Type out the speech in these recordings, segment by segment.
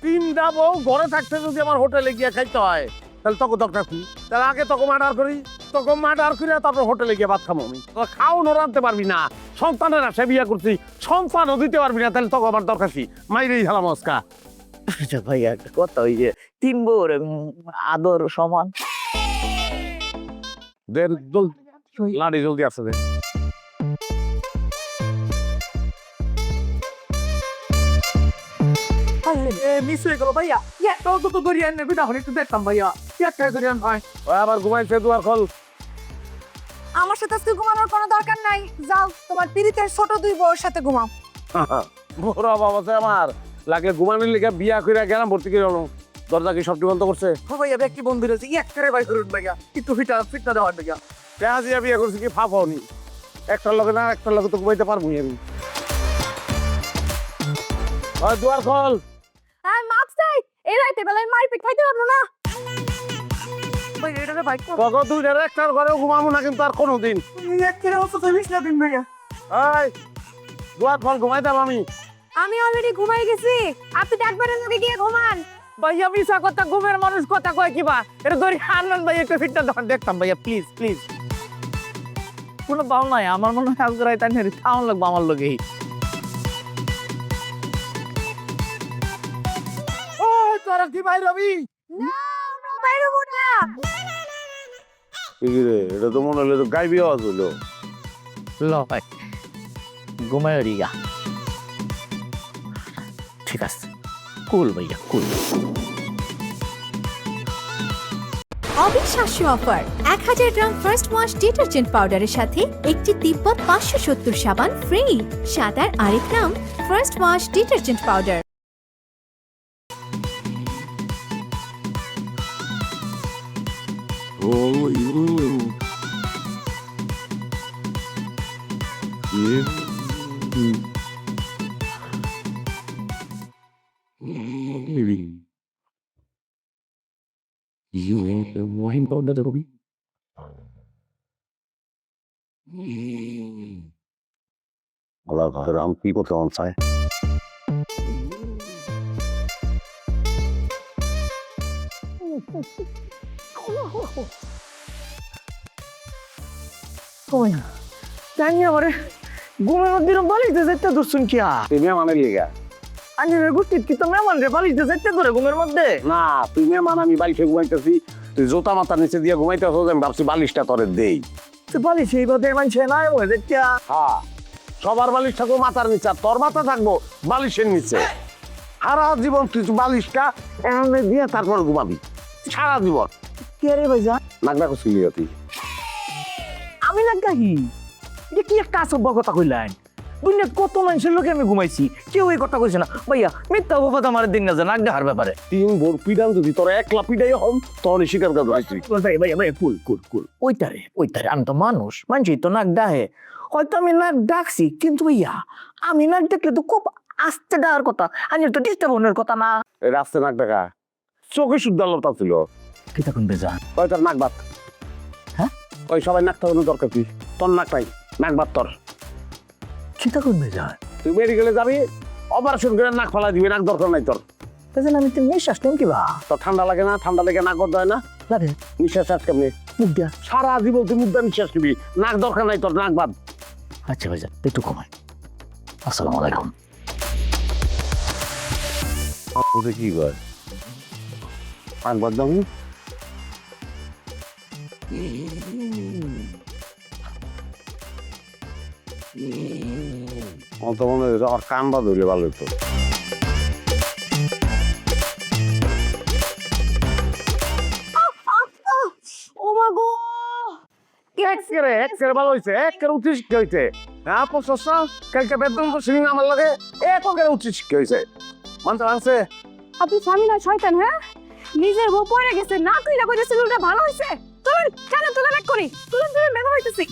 তিনটা বউ ঘরে থাকতে যদি আমার হোটেলে গিয়ে খাইতে হয় তাহলে তখন দরকার কি? তাহলে আগে তখন মার্ডার করি, তখন মার্ডার করে তারপর হোটেলে গিয়ে ভাত খাবো আমি। খাওয়ানো রাখতে পারবি না, সন্তানের আশা বিয়ে করছি, সন্তানও দিতে পারবি না, তাহলে তখন আমার দরকার কি? মাইরেই খেলাম আজকা। আচ্ছা ভাইয়া একটা কথা, ওই যে তিন বউর আদর সমান। লাড়ি জলদি আসছে দে। মিস হয়ে গেল ভাইয়া, একটাও তো দরিয়ান নেবি না, একটু দেখতাম ভাইয়া, একটা দরিয়ান হয়। ওই আবার ঘুমাইছে দুয়ার খোল। আমার সাথে আজকে ঘুমানোর কোনো দরকার নাই, যাও তোমার পিরিতের ছোট দুই বউর সাথে ঘুমাও। বড় বাবা আমার লাগলে ঘুমানোর লিখে বিয়া করে গেলাম, ভর্তি করে হলো। দরজা কি সবটি বন্ধ করছে? ও ভাইয়া ব্যক্তি বন্ধু রয়েছে, একটারে বাই করুন ভাইয়া, একটু ফিটা দেওয়ার ভাইয়া। পেঁয়াজিয়া বিয়ে করছি কি ফাফ হওনি, একটার লগে না একটার লগে তো ঘুমাইতে পারবো আমি। ওই দুয়ার খোল। হ্যাঁ মাছ চাই, এই রাইতে বেলায় মারপিট খাইতে পারবো না। ভাইয়া এটারে বাইক কর, তখন দুইটার একটার ঘরেও ঘুমাবো না কিন্তু আর কোনোদিন। একটারে অবস্থা থামিস না দিন ভাইয়া। এই দুয়ার খোল, ঘুমাইতাম আমি। আমি অলরেডি ঘুমাই গেছি, আপনি ডাকবারের লগে গিয়ে ঘুমান। ভাইয়া মিশা কথা, ঘুমের মানুষ কথা কয় কিবা, এটা ধরি আনলেন ভাইয়া, একটু ফিটটা দেখতাম ভাইয়া, প্লিজ প্লিজ। কোনো বাউ নাই, আমার মনে হয় আজকে রাইতে আনি থাউন লাগবো আমার লগেই। ওই তোরা কি ভাই রবি? না আমরা বাইরে হবো না। কি রে, এটা তো মনে হলো তো গাইবি আওয়াজ হলো। ল ভাই ঘুমায় রিয়া, ঠিক আছে, কুল ভাইয়া কুল। অবিশ্বাস্য অফার, 1000 গ্রাম ফার্স্ট ওয়াশ ডিটারজেন্ট পাউডারের সাথে একটি তিব্বত 570 সাবান ফ্রি। সাদার আরেক নাম first wash detergent powder. Ram কি করতে মন চায়? জানি আমারে ঘুমের মধ্যে বালিশে যাইতে ধরছুন কিয়া? তুই মেহমানের লিগা? আঞ্জনের গোষ্ঠীর কি তো মেহমান রে বালিশে যাইতে ধরে ঘুমের মধ্যে? না তুই মেহমান, আমি বালিশে ঘুমাইতেছি, তুই জোতা মাথা নিচে দিয়ে ঘুমাইতেছ, আমি ভাবছি বালিশটা তোরে দেই। তো বালিশ এই বাদে মানছে না এমন যাইতা। হ্যাঁ, সবার বালিশ থাকবো মাথার নিচে, আর তোর মাথা থাকবো বালিশের নিচে। সারা জীবন তুই বালিশটা এমনি দিয়ে তারপর ঘুমাবি, সারা জীবন। কে রে ভাইজা? নাক ডাকো ছিলি তুই। আমি না গাহি, এটা কি একটা আসব কথা কইলেন? দুনিয়া কত মানুষের লোকে আমি ঘুমাইছি, কেউ এই কথা কইছে না ভাইয়া। মিথ্যা অপবাদ আমার দিন না জানা ডাহার ব্যাপারে। তিন ভোর পিডান যদি তোর একলা পিডাই হম, তখন স্বীকার করতে পারছি। ভাইয়া ভাইয়া ভাইয়া কুল কুল কুল, ওইটারে আমি তো মানুষ, মানুষই তো নাক ডাহে। হয়তো আমি নাক ডাকছি, কিন্তু ভাইয়া আমি নাক ডাকলে তো খুব আস্তে ডাকার কথা, আমি তো ডিস্টার্ব হওয়ার কথা না। এই রাস্তায় নাক ডাকা চোখে শুদ্ধ লতা ছিল। কি তখন বেজা? ওই তোর নাক বাত। হ্যাঁ? ওই সবাই নাক থাকানোর দরকার কি? তোর নাক নাই, নাক বাত তোর। কি তখন বেজা? তুই মেডিকেলে যাবি, অপারেশন করে নাক ফালা দিবি, নাক দরকার নাই তোর। বেজা আমি তো নিঃশ্বাস নেম কিবা তোর ঠান্ডা লাগে না? ঠান্ডা লেগে নাক বন্ধ হয় না? লাগে নিঃশ্বাস আজ কেমনি? মুখ দিয়া। সারা জীবন তুই মুখ দিয়ে নিঃশ্বাস নিবি, নাক দরকার নাই তোর, নাক বাদ। আচ্ছা ভাইজা একটু কমাই। আসসালামু আলাইকুম। ওতে কি কয়? নাক বাদ দাও। অত মনে হয় আমার কান বাদ হইলে ভালো হতো। ও মা গো, একেবারে ভালো হয়েছে, একেবারে উচ্চ শিক্ষা হয়েছে। হ্যাঁ প্রশস্ত কালকে বেতন তো সিনেমা আমার লাগে, একেবারে উচ্চ শিক্ষা হয়েছে। মানতে মানছে। আপনি স্বামী না শয়তান? হ্যাঁ, নিজের বউ পড়ে গেছে, না তুইলা কইতেছিল ওটা ভালো হইছে। তুলেন কেন তুলে ব্যাক করি, তুলেন তুলেন ব্যথা হইতেছি।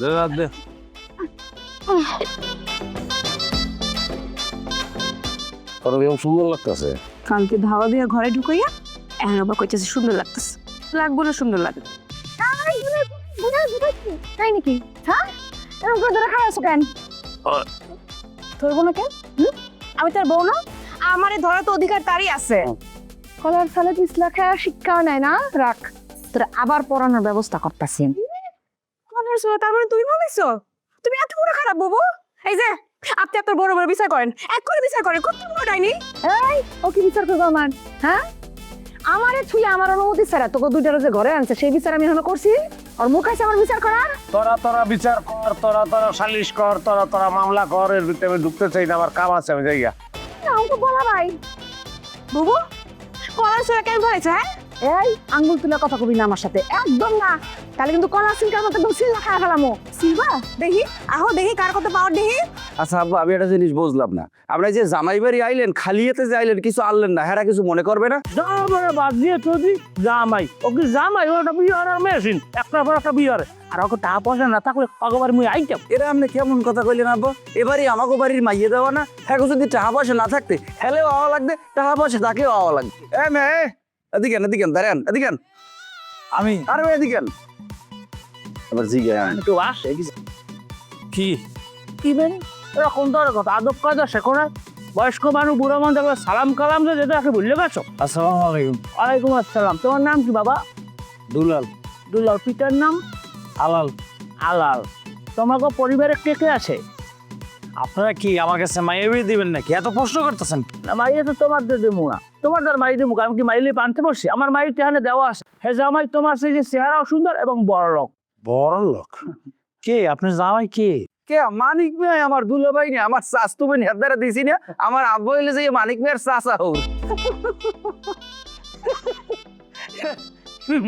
তোর এরকম সুন্দর লাগতেছে। কালকে ধাওয়া দিয়ে ঘরে ঢুকাইয়া এখন আবার কইতেছে সুন্দর লাগতেছে। লাগবো না সুন্দর লাগে? তাই নাকি? হ্যাঁ, এরকম করে ধরে খাওয়াছো কেন? ধরবো না কেন? আমি তার বউ না? আমারে ধরা তো অধিকার তারই আছে। কলার সালে পিছলা খায় শিক্ষা নেয় না, রাখ তোরা আবার পড়ানোর ব্যবস্থা করতেছি। কলার সালে তার মানে তুমি বলেছো তুমি এত বড় খারাপ বাবু? এই যে আপনি আপনার বড় বড় বিচার করেন, এক করে বিচার করেন, কত বড় ডাইনি। এই ও কি বিচার করবো আমার? হ্যাঁ আমারে ছুঁয়ে আমার অনুমতি ছাড়া তোকে দুইটার যে ঘরে আনছে সেই বিচার আমি এখনো করছি? আর মুখ আছে আমার বিচার করার? তোরা বিচার কর, তোরা সালিশ কর, তোরা মামলা কর, এর ভিতরে আমি ঢুকতে চাই না, আমার কাম আছে, আমি যাই গা। না আমাকে বলা ভাই বাবু কলার সালে কেন ধরেছে? হ্যাঁ এই আঙ্গুল তুলে কথা কবি না আমার সাথে, একদম না, তাহলে কিন্তু কলা সিলকার মতো একদম সিল খাওয়া ফেলামো। সিলবা দেখি, আহো দেখি কার কত পাওয়ার দেখি। আচ্ছা আব্বা, আমি একটা জিনিস বুঝলাম না, আপনারা যে জামাই বাড়ি আইলেন, খালিয়েতে যে আইলেন, কিছু আনলেন না, হ্যাঁ কিছু মনে করবে না? জামাই বাদ দিয়ে তুই জামাই, ওকে জামাই ওটা বিয়ার মেশিন, একটার পর একটা বিয়ার, আর ওকে টাকা পয়সা না থাকলে অগবার মুই আইতাম। এরা আপনি কেমন কথা কইলেন আব্বা? এবারই আমাকে বাড়ির মাইয়ে দেওয়া না, হ্যাঁ যদি টাকা পয়সা না থাকতে হেলেও আওয়া লাগবে, টাকা পয়সা থাকলেও আওয়া লাগবে। মেয়ে এদিকেন দাঁড়ান, এদিকেন আমি আরে এদিকেন আবার জিজ্ঞাসা একটু আসে কি কি বেনি এরকম ধরে কথা, আদব কায়দা শেখো না। বয়স্ক মানুষ বুড়ো মানুষ দেখবে সালাম কালাম যে যেটা আপনি ভুললে গেছো। আসসালামু আলাইকুম। ওয়ালাইকুম আসসালাম। তোমার নাম কি বাবা? দুলাল। দুলাল। পিতার নাম? আলাল। আলাল। তোমাকে পরিবারে কে কে আছে? আপনারা কি আমার কাছে মাইয়ে বিয়ে দিবেন নাকি? এত প্রশ্ন করতেছেন? না মাইয়ে তো তোমার দেবো না, তোমার দ্বার মাই দেবো, আমি কি মাইলে পানতে বসছি? আমার মাইর টেহানে দেওয়া আছে। হে জামাই তোমার সেই যে চেহারাও সুন্দর এবং বড় লোক। বড় লোক? কে আপনার জামাই? কে কে? মানিক ভাই আমার দুলো ভাই না, আমার শাস্তু বোন হেদারা দিছি না, আমার আব্বা হইলে যে মানিক ভাইয়ের চাচা হোক।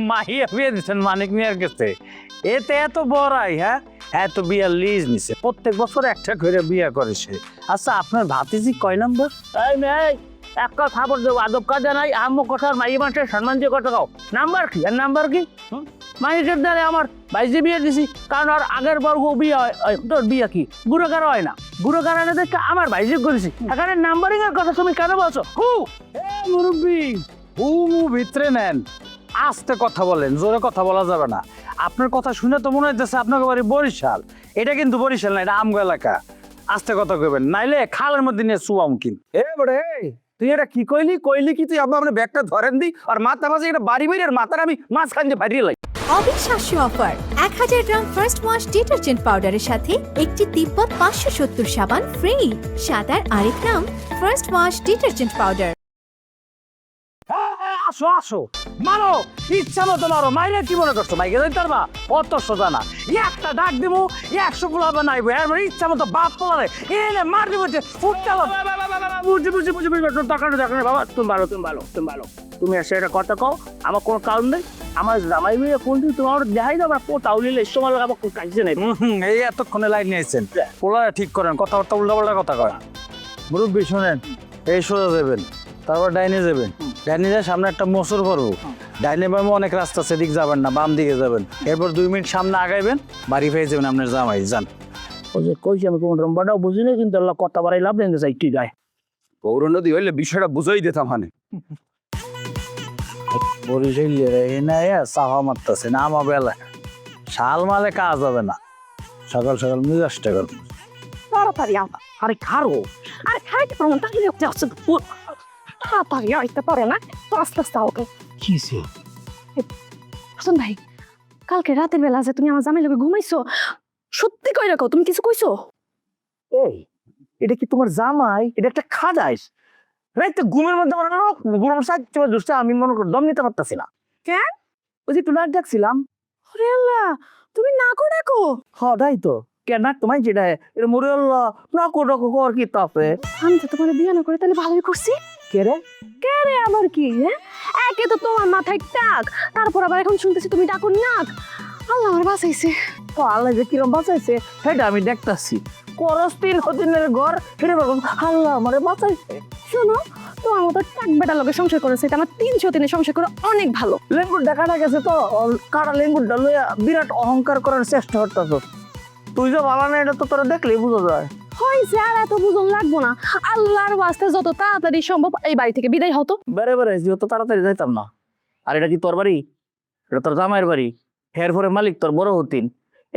মাইয়া বিয়ে দিচ্ছেন মানিক মিয়ার কাছে? এতে এত বড়াই? হ্যাঁ এত বিয়ার লিজ নিছে, প্রত্যেক বছর একটা করে বিয়ে করেছে। আচ্ছা আপনার ভাতিজি কয় নম্বর? এই মেয়ে একটা খাবার দেবো, আদব কাজা নাই, আম্মু কথার মাইয়ে মানুষের সম্মান দিয়ে কথা কাও। নাম্বার কি? আর নাম্বার কি? মাইকের দ্বারা আমার বাইজে বিয়ে দিছি, কারণ আর আগের বর্গ বিয়ে হয়, তোর বিয়ে কি গুরুগার হয় না? গুরুগার এনে দেখে আমার বাইজে করেছি, এখানে নাম্বারিং এর কথা তুমি কেন বলছো? মুরব্বী হুমু ভিতরে নেন, আস্তে কথা বলেন, জোরে কথা বলা যাবে না। আপনার কথা শুনে তো মনে হইতেছে আপনাকে বাড়ি বরিশাল। এটা কিন্তু বরিশাল না, এটা আমগো এলাকা। আস্তে কথা কইবেন, নাইলে খালের মধ্যে নিয়ে শুয়াম কিন্তু। বড়ে তুই এটা কি কইলি কি তুই? আপনার ব্যাগটা ধরেন দি আর মাথা মাঝে এটা বাড়ি বাড়ি আর মাথার আমি মাঝখান দিয়ে ভারিয়ে লাই। অবিশ্বাস্য অফার 1000 গ্রাম ফার্স্ট ওয়াশ ডিটারজেন্ট পাউডারের সাথে একটি তিব্বত 570 সাবান ফ্রি। সাদার আরেক নাম ফার্স্ট ওয়াশ ডিটারজেন্ট পাউডার। আসো আসো, মারো, ইচ্ছা মতো মারো। মাইরে কি মনে করছো মাইকে যাই পারবা? অত সোজা না। একটা ডাক দিবো, 100 পোলা বানাইবো, এরপরে ইচ্ছা মতো বাপ পোলারে এনে মার দিব। বুঝি বাবা, তুমি ভালো। তুমি এসে একটা কথা কও, আমার কোনো কারণ নেই। আমার জামাই বিয়ে কোন দিন তোমার দেখাই দাও, কোথাও নিলে সময় লাগাবো, কাজে নেই। এই এতক্ষণে লাইন নিয়েছেন, পোলারে ঠিক করেন, কথাবার্তা উল্টাপাল্টা কথা করেন। মুরব্বী শোনেন, এই সোজা যাবেন, তারপর ডাইনে যাবেন, ডাইনে যায় সামনে একটা মোচর পড়বো, ডাইনে বামে অনেক রাস্তা, সেদিক যাবেন না, বাম দিকে যাবেন, এরপর 2 মিনিট সামনে আগাইবেন, বাড়ি পেয়ে যাবেন আপনার জামাই। যান। ওই যে কইছি আমি কোন রম্বাটাও বুঝি না, কিন্তু আল্লাহ কথা বাড়াই লাভ নেই, যাই ঠিক আছে। গৌর নদী হইলে বিষয়টা বুঝাই দিতাম। মানে বরিশাল চাহা মারতেছে না আমার বেলা, শাল মালে কাজ হবে না, সকাল সকাল মিজাজটা করবো। তাড়াতাড়ি আবা, আরে খারো, আরে খাইতে পারো না, তাহলে যাচ্ছে তাড়াতাড়ি আইতে পারে না তো আস্তে আস্তে ওকে। কিসে? হাসান ভাই, কালকে রাতের বেলা যে তুমি আমার জামাই লগে ঘুমাইছো, সত্যি কই রাখো, তুমি কিছু কইছো? এই এটা কি তোমার জামাই? এটা একটা খাদাইস রাইতে ঘুমের মধ্যে আমার ঘুমের সাথে দুষ্টা, আমি মনে করি দম নিতে পারতাছি না। কেন? ওই যে একটু নাক ডাকছিলাম। ওরে আল্লাহ, তুমি না কো ডাকো? তাই তো কেন নাক তোমায় যেটা এটা মরে আল্লাহ না করো কর কি তাপে। আমি তো তোমার বিয়ে না করে তাহলে ভালোই করছি। কে রে? কে রে আবার কি? হ্যাঁ, একে তো তোমার মাথায় টাক, তারপর আবার এখন শুনতেছি তুমি ডাকো নাক। আল্লাহ আমার বাঁচাইছে। ও আল্লাহ যে কিরম বাঁচাইছে সেটা আমি দেখতাছি। করস 3 দিনের ঘর ফিরে পাবো, আল্লাহ আমারে বাঁচাইছে। শোনো, তোমার মতো টাক বেটা লোকের সংসার করেছে, এটা আমার 300 দিনের সংসার করে অনেক ভালো। লেঙ্গুর দেখাটা গেছে তো, কারা লেঙ্গুরটা লইয়া বিরাট অহংকার করার চেষ্টা করতেছ। তুই যে ভালো না এটা তো তোরা দেখলেই বুঝা যায়। হয়েছে, আর এত বুঝন লাগবো না। আল্লাহর ওয়াস্তে যত তাড়াতাড়ি সম্ভব এই বাড়ি থেকে বিদায় হতো। বেড়ে যত তাড়াতাড়ি যাইতাম না। আর এটা কি তোর বাড়ি? এটা তোর জামাইয়ের বাড়ি। এর পরে মালিক তোর বড় হতিন।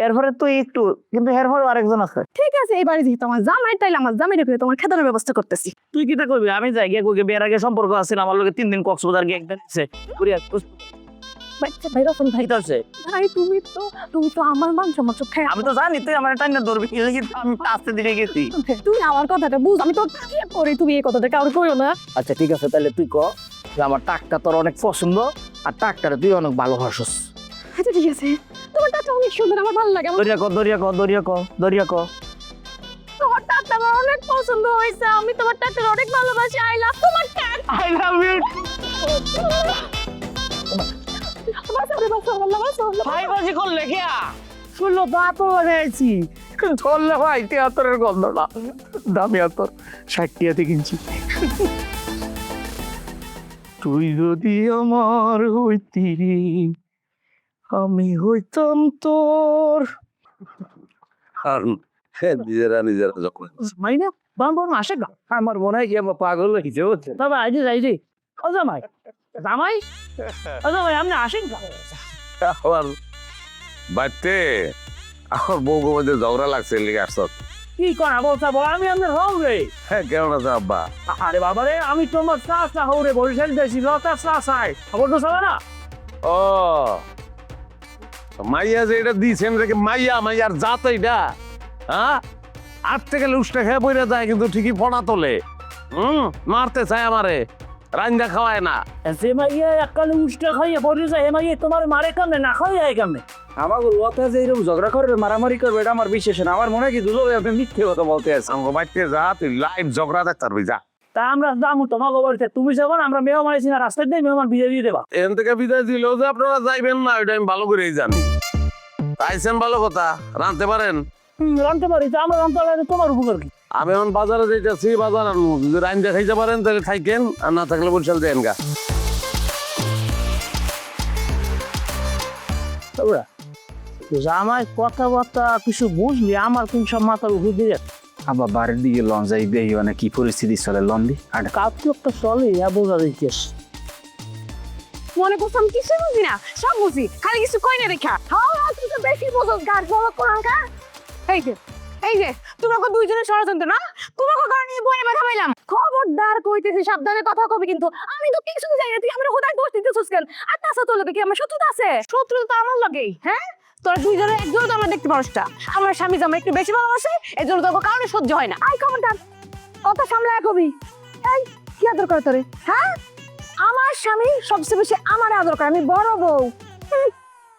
এরপরে তুই একটু, কিন্তু এরপরে আরেকজন আছে। ঠিক আছে, এবারে যেহেতু আমার জামাই, তাইলে আমার জামাই রেখে তোমার খেদানোর ব্যবস্থা করতেছি। তুই কিটা করবি? আমি যাই গিয়ে কইকে বিয়ের আগে সম্পর্ক আছে আমার লগে 3 দিন কক্সবাজার গিয়ে একদিন আছে করিয়া বাচ্চা ভাই, রফন ভাই, আছে। ভাই তুমি তো আমার মান সম্মান চোখ খাই। আমি তো জানি তুই আমার টাইনা ধরবি, কিন্তু আমি আস্তে ধীরে গেছি। তুমি আমার কথাটা বুঝ, আমি তো করি, তুমি এই কথাটা কাউকে কইও না। আচ্ছা ঠিক আছে, তাহলে তুই ক যে আমার টাকটা তোর অনেক পছন্দ আর টাকটারে তুই অনেক ভালোবাসস। আচ্ছা ঠিক আছে, তোমার টাকটা অনেক সুন্দর, আমার ভালো লাগে। দরিয়া ক দরিয়া ক দরিয়া ক দরিয়া ক। তোমার টাকটা আমার অনেক পছন্দ হয়েছে, আমি তোমার টাকটা অনেক ভালোবাসি। আই লাভ তোমার টাক। I love you. ভাই বাজি করলে কিয়া শুনলো তো আতর লাগাইছি, ধরলে ভাই তিয়াত্তরের গন্ধ না, দামি আতর 60 টাকাতে কিনছি। তুই যদি আমার হইতি আমি হইতাম তোর। আর নিজেরা যখন মাইনা বাম্বর আসে গা আমার মনে হয় যে পাগল হয়েছে হচ্ছে। তবে আজ যাই রে ও জামাই, জামাই ও জামাই আপনি আসেন গা। আমার বাড়িতে আমার বউ মধ্যে ঝগড়া লাগছে লিখে আসত। কি করা বলছা বল, আমি আপনার হও রে। হ্যাঁ কেমন আছে আব্বা? আরে বাবা রে, আমি তোমার চা হরে বরিশাল দেশি লতা চা চাই, খবর তো চলে না। ও মাইয়া যে এটা দিয়েছেন দেখে মাইয়ার জাত এইটা, হ্যাঁ আটতে গেলে উষ্টা খেয়ে পড়ে যায় কিন্তু ঠিকই ফোনা তোলে। মারতে চায় আমারে, রান্দা খাওয়ায় না। যে মাইয়া এককালে উষ্টা খাইয়ে পড়ে যায়, হে মাইয়া তোমার মারে কামনে না খাওয়াই যায় কামনে। আমার লতা যে এরকম ঝগড়া করবে, মারামারি করবে, এটা আমার বিশ্বাস না। আমার মনে হয় কি দুলো আপনি মিথ্যে কথা বলতে আছেন। আমাকে বাড়িতে যা, তুই লাইভ ঝগড়া দেখতে পারবি যা। তা আমরা যাবো তোমাকে বাড়িতে, তুমি যাবো না, আমরা মেহমান আছি না, রাস্তায় দিয়ে মেহমান বিদায় দিয়ে দেবা। এখান থেকে বিদায় দিলেও যে আপনারা যাইবেন না ওইটা আমি ভালো করেই জানি। আইছেন ভালো কথা, রাঁধতে পারেন। রানতে পারি, তা আমরা রানতে পারি, তোমার উপকার কি? আমি এখন বাজারে যাইতেছি, বাজার আনবো। যদি রাইন্দা খাইতে পারেন তাহলে খাইকেন, আর না থাকলে বরিশাল দেন গা। জামাই কথাবার্তা কিছু বুঝলি, আমার কোন সব মাথার উপর দিয়ে আবার বাড়ির দিকে লন যাই দেখি মানে কি পরিস্থিতি চলে লন দি। আর কাউকে একটা চলে বোঝা দিচ্ছিস। মনে করছো আমি কিছু বুঝি না? সব বুঝি, খালি কিছু কই না দেখা। হ্যাঁ তুই তো বেশি বোঝো, গাছ বড় করান কা। এই যে তোমাকে দুইজনের ষড়যন্ত্র না, তোমাকে কারণে বইয়ে ব্যথা পাইলাম। খবরদার কইতেছি, সাবধানে কথা কবি কিন্তু। আমি তো কিছু জানি না, তুই আমার হোদায় দোষ দিতেছিস কেন? আর তাছাড়া তোর লগে কি আমার শত্রুতা আছে? শত্রুতা তো আমার লগেই। হ্যাঁ, তোরা দুইজনের একজন তো আমরা দেখতে পারস না। আমার স্বামী জামাই একটু বেশি ভালোবাসে, এই জন্য তোর কারণে সহ্য হয় না। আই কমান্ডার, কথা সামলায় কবি। এই কি আদর করে তোরে? হ্যাঁ, আমার স্বামী সবচেয়ে বেশি আমার আদর করে, আমি বড় বউ।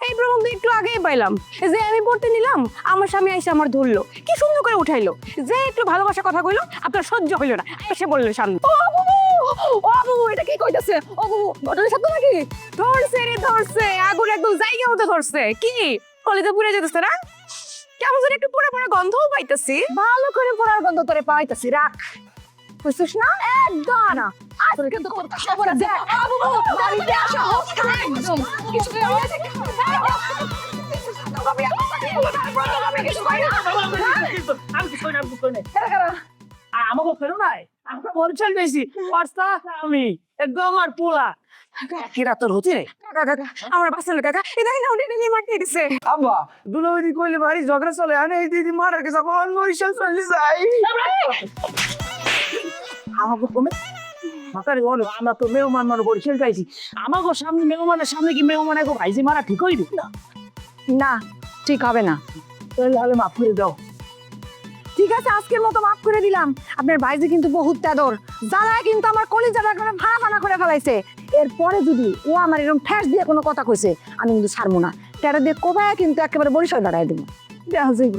এই প্রবন্ধ একটু আগেই পাইলাম, যে আমি পড়তে নিলাম, আমার স্বামী এসে আমার ধরলো, কি সুন্দর করে উঠাইলো। যে একটু ভালোবাসা কথা কইলো, আপনার সহ্য হইলো না, এসে বললো সামনে। ও বাবু, ও বাবু, এটা কি কইতাছে? ও বাবু, ঘটনা সত্য নাকি? ধরছে রে ধরছে, আগুন একদম জায়গা মতো ধরছে। কি কলিতে পুড়ে যেতেছে না? কেমন যেন একটু পুরো পুরো গন্ধও পাইতেছি। ভালো করে পোড়ার গন্ধ তোরে পাইতেছি, রাখ। বুঝছিস না? একদম না। আজকে তো কথা খবর দেখ। বাবু, বাড়িতে আসো। একদম কিছু হয়েছে কি? আমাকে ফেরো নাই, আমরা বরিশাল গেছি, আমি একদম আর পোলা কিরা তোর হচ্ছে রে। আমার বাসালো কাকা, এই দেখেন উনি নিয়ে মাটিয়ে দিছে। আব্বা দুলাবাড়ি কইলে বাড়ি ঝগড়া চলে, আনে এই দিদি মারা গেছে, আমার বরিশাল চলে যাই। আমাকে কমে মাতারি বলো, আমরা তো মেহমান মানে বরিশাল গাইছি, আমাকে সামনে মেহমানের সামনে কি মেহমান এক ভাইজি মারা ঠিক হইবে না? না, ঠিক হবে না। তাহলে মাফ করে দাও। ঠিক আছে, আজকের মতো মাফ করে দিলাম। আপনার ভাইজি কিন্তু বহুত তেদর, জ্বালায় কিন্তু আমার কলিজাটা একবারে ভাড়া ভাড়া করে ফেলাইছে। এরপরে যদি ও আমার এরকম ঠেস দিয়ে কোনো কথা কইছে, আমি কিন্তু ছাড়বো না। টেরা দিয়ে কোবায় কিন্তু একেবারে বরিশাল দাঁড়ায় দেবো। দেখা যাইব,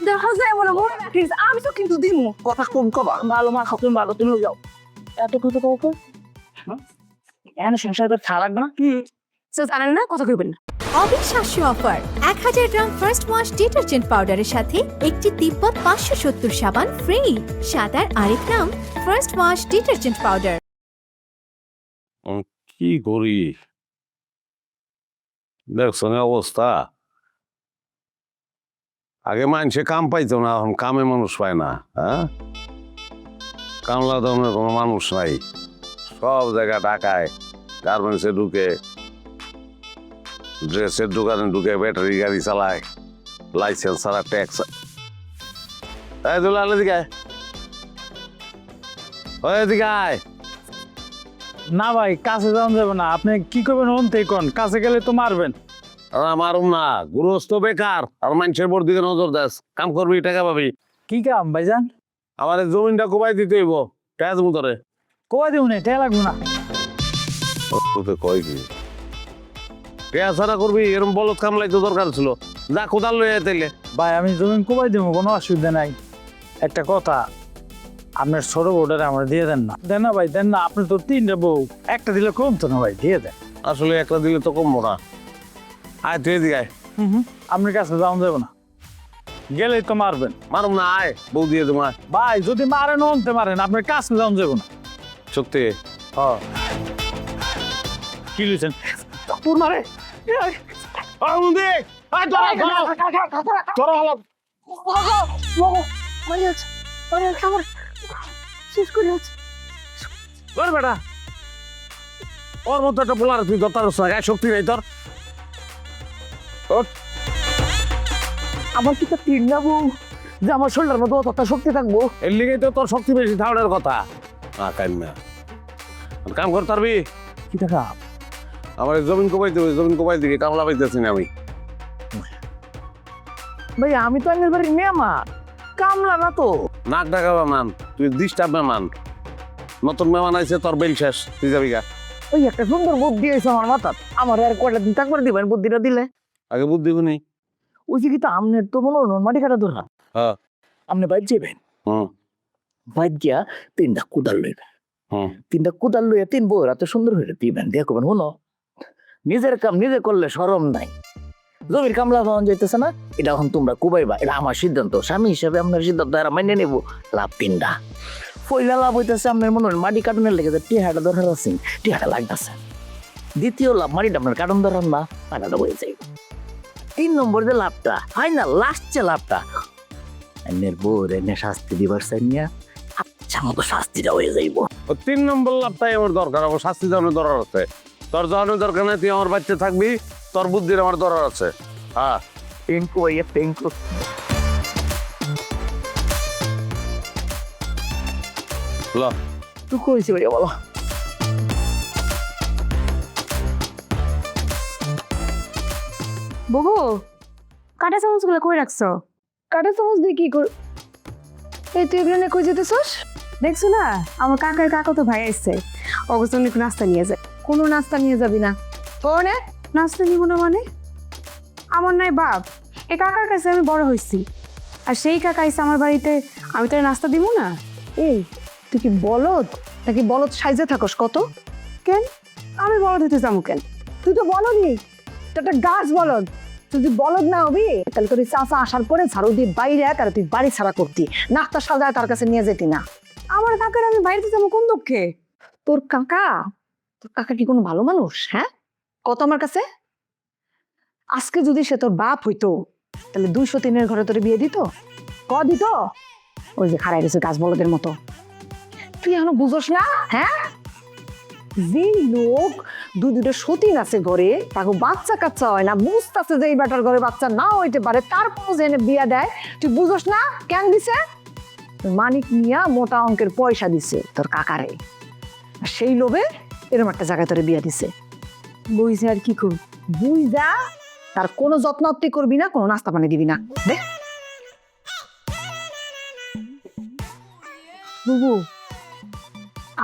দেখা যায় বলে মনে রাখিস, আমি তো কিন্তু দিমু। কথা কম কবা, ভালো মা খাও, তুমি ভালো, তুমি যাও। এত কথা কাউকে এখানে সংসার করে থা লাগবে না। জানেন না, কথা কইবেন না। অবিশ্বাস্য অফার 1000 গ্রাম ফার্স্ট ওয়াশ ডিটারজেন্ট পাউডারের সাথে একটি তিব্বত 570 সাবান ফ্রি। সাদার আরেক নাম ফার্স্ট ওয়াশ ডিটারজেন্ট পাউডার। কি করি দেখছো না অবস্থা? আগে মানুষে কাম পাইতো না, এখন কামে মানুষ পায় না। হ্যাঁ, কামলা ধরনের কোনো মানুষ নাই, সব জায়গা ঢাকায় গার্মেন্টসে ঢুকে, ড্রেসের দোকানে ঢুকে, ব্যাটারি গাড়ি চালায়, লাইসেন্স আর ট্যাক্স। এই দুলাল এদিকে আয়। ওই এদিকে আয়। না ভাই কাছে যাওয়া যাবে না, আপনি কি করবেন অন্তেই কোন, কাছে গেলে তো মারবেন। মারুম না, গৃহস্থ বেকার আর মানুষের বোর দিকে নজর দাস, কাম করবি টাকা পাবি। কি কাম ভাইজান? আমার এই জমিনটা কোবাই দিতে হইব, টাকা দেবো তোরে। কই দেব না, টাকা লাগবে না। কয় কি টাকা ছাড়া করবি? এরকম বলদ কামলাই তো দরকার ছিল, যা কোদাল লইয়া তাইলে। ভাই আমি জমিন কোবাই দেবো, কোনো অসুবিধা নাই। একটা কথা, আপনার ছোট বউটার আমার দিয়ে দেন না। দেন না ভাই, দেন না। আপনি তো 3টা বউ, একটা দিলে কমতো না ভাই, দিয়ে দেন। আসলে একটা দিলে তো কমবো না। আয় তুই এদিকে আয়। আপনার কাছে যাওয়া যাবে না, গেলেই তো মারবেন। মারুম না, আয় বউ দিয়ে তোমার। ভাই যদি মারেন অন্তে মারেন, আপনার কাছে যাওয়া যাবে না। সত্যি কি লইছেন? তোর মারে বেটা, ওর মতো একটা পোলার তুই দরকার গায়ে শক্তি নেই তোর। আমার কি তো 3 বউ যে আমার শরীরের মধ্যে অতটা শক্তি থাকবো? এর লিগেই তো তোর শক্তি বেশি থাউনের কথা। কাম করতে পারবি? কি টাকা? আমার এই জমিন কোপাই দেবে, জমিন কোপাই দিকে কামলা পাইতেছি না আমি। ভাই আমি তো আইনের বাড়ির মেহমান, কামলা না তো। নাক ডাকা মান, তুই ডিস্টার্ব মেমান। নতুন মেহমান আইছে, তোর বেল শেষ, তুই যাবি গা। ওই একটা সুন্দর বুদ্ধি হয়েছে আমার মাথাত, আমার আর কয়টা দিন থাকবার দিবেন বুদ্ধিটা দিলে। আগে বুদ্ধি শুনি। ওই যে কিন্তু আমনের তো মনে হলো মাটি কাটা ধরা। হ্যাঁ। আপনি বাইর যাবেন, হুম বাইর গিয়া 3টা কোদাল লইবেন। হুম 3টা কোদাল লইয়া 3 বউ রাতে সুন্দর হয়ে দিবেন, দিয়ে করবেন শুনো নিজের কাম নিজে করলে শরম নাই। জমির কামলা পাওয়া যাইতেছে না, এটা এখন তোমরা কুবাইবা, এটা আমার সিদ্ধান্ত। স্বামী হিসাবে আপনার সিদ্ধান্ত এরা মাইনে নেবো। লাভ 3টা। পয়লা লাভ হইতেছে আপনার মনে হয় মাটি কাটনের লেগে টিহাটা দরকার আছে, টিহাটা লাগতেছে। দ্বিতীয় লাভ, মাটিটা আপনার কাটন দরকার না, কাটাটা হয়ে যাইব। 3 নম্বর যে লাভটা, ফাইনাল লাস্ট যে লাভটা, এনের বউর এনে শাস্তি দিবার চাইনিয়া আচ্ছা মতো শাস্তিটা হয়ে যাইব। 3 নম্বর লাভটাই আমার দরকার, আমার শাস্তি দেওয়ানোর দরকার আছে। তোর যাওয়ানোর দরকার নাই, তুই আমার বাচ্চা থাকবি, তোর বুদ্ধির আমার দরকার আছে। হ্যাঁ টেঙ্কু ভাইয়া টেঙ্কু। ল তুই কইছি ভাইয়া বলো। বুবু, কাটা চামচগুলো কই রাখছো? কাটা চামচ দিয়ে কি কর? এই তুই এগুলো নিয়ে কই যেতেছস? দেখছো না আমার কাকার কাকা তো ভাই আসছে, ওর জন্য একটু নাস্তা নিয়ে যায়। কোনো নাস্তা নিয়ে যাবি না। কোনে নাস্তা নিব না মানে? আমার নাই বাপ, এই কাকার কাছে আমি বড় হয়েছি, আর সেই কাকা এসে আমার বাড়িতে, আমি তোর নাস্তা দিব না? এই তুই কি বলদ নাকি বলদ সাইজে থাকস কত? কেন আমি বলদ হইতে যাবো কেন? তুই তো বলদই, তুই একটা গাছ বলদ। তুই যদি বলদ না হবি তাহলে তোর চাচা আসার পরে ঝাড়ু দিয়ে বাইরে আর তুই বাড়ি ছাড়া করতি, নাস্তা সাজায় তার কাছে নিয়ে যেতি না। আমার কাকার আমি বাইরে যাবো কোন দুঃখে? তোর কাকা, তোর কাকা কি কোনো ভালো মানুষ? হ্যাঁ কত আমার কাছে। আজকে যদি সে তোর বাপ হইতো তাহলে 203-এর ঘরে তোর বিয়ে দিত? দিত? ওই যে খারাই গেছে গাছ বলদের মতো। তুই এখনো বুঝোস না? হ্যাঁ, যে লোক দুটা সতীন আছে ঘরে, তাকে বাচ্চা কাচ্চা হয় না, বুঝতেছে যে এই বেটার ঘরে বাচ্চা না হইতে পারে, তারপর যে এনে বিয়া দেয়। তুই বুঝোস না কেন দিছে? মানিক মিয়া মোটা অঙ্কের পয়সা দিছে তোর কাকারে, সেই লোভে এরকম একটা জায়গায় তোরে বিয়া দিছে। বুঝছে আর কি করবি? বুঝা তার কোনো যত্ন করবি না, কোনো নাস্তা পানি দিবি না। দে বুবু,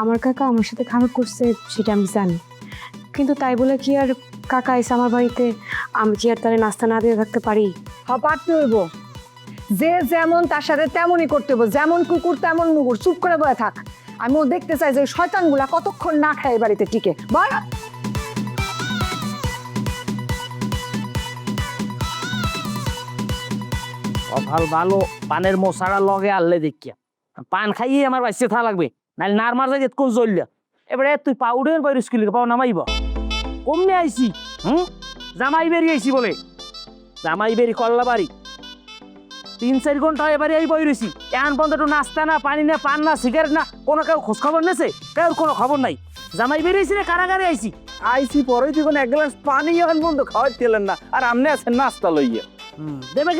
আমার কাকা আমার সাথে খারাপ করছে সেটা আমি জানি, কিন্তু তাই বলে কি আর কাকা এসে আমার বাড়িতে আমি কি আর তারে নাস্তা না দিয়ে থাকতে পারি? পারতে হইব, যে যেমন তার সাথে তেমনই করতে হইব, যেমন কুকুর তেমন মুগুর। চুপ করে বয়ে থাক, আমিও দেখতে চাই যে শয়তানগুলা কতক্ষণ না খায় এই বাড়িতে টিকে। বল ভাল ভালো পানের মশারা লগে আনলে দেখিয়া পান খাইয়ে আমার বাচ্চা থা লাগবে, নাহলে নারমার যাই কোন জ্বললা। এবারে তুই পাউডার বাইরে স্কুলে পাও নামাইব কমনে আইসি। জামাই বেরি আইসি বলে, জামাই বেরি কল্লা বাড়ি 3-4 ঘন্টা এবারে এই বই রয়েছি, এখন পর্যন্ত নাস্তা না, পানি না, পান না, সিগারেট না, কোনো কেউ খোঁজ খবর নেছে? কেউ কোনো খবর নাই। জামাই বেরিয়েছি না কারাগারে আইসি? আইসি পরে তুই 1 গ্লাস পানি এখন বন্ধু খাওয়াই দিলেন না, আর আমনে আছেন নাস্তা লইয়া। দেবে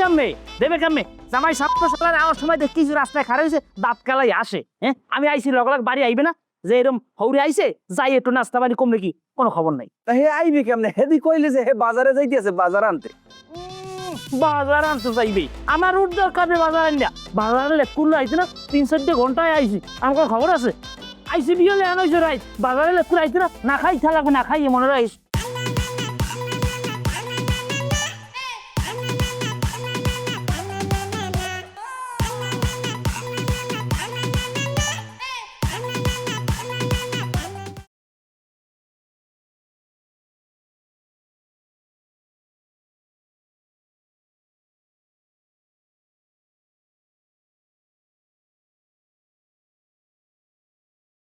কেমনে জামাই ছাত্র সালার আমার সময় দেখি কিছু রাস্তায় খারাপ হয়েছে দাঁত কালাই আসে হ্যাঁ আমি আইছি লগলাগ বাড়ি আইবে না যে এরম হৌরে আইছে যাই একটু নাস্তা পানি কমলে কি কোনো খবর নাই তা হে আইবি কেমনে হেদি কইলে যে হে বাজারে যাইতেছে বাজার আনতে বাজার আনতে চাইবে আমার উঠ দরকার নেই বাজার আনিয়া বাজার আনলে কুল্লো আইছে না 3-4 ঘন্টায় আইছি আমার কোনো খবর আছে আইসি বিয়ে হলে আনাইছে রাইত বাজারে লেকুর আইছে না খাই থাকবে না খাইয়ে মনে রাখিস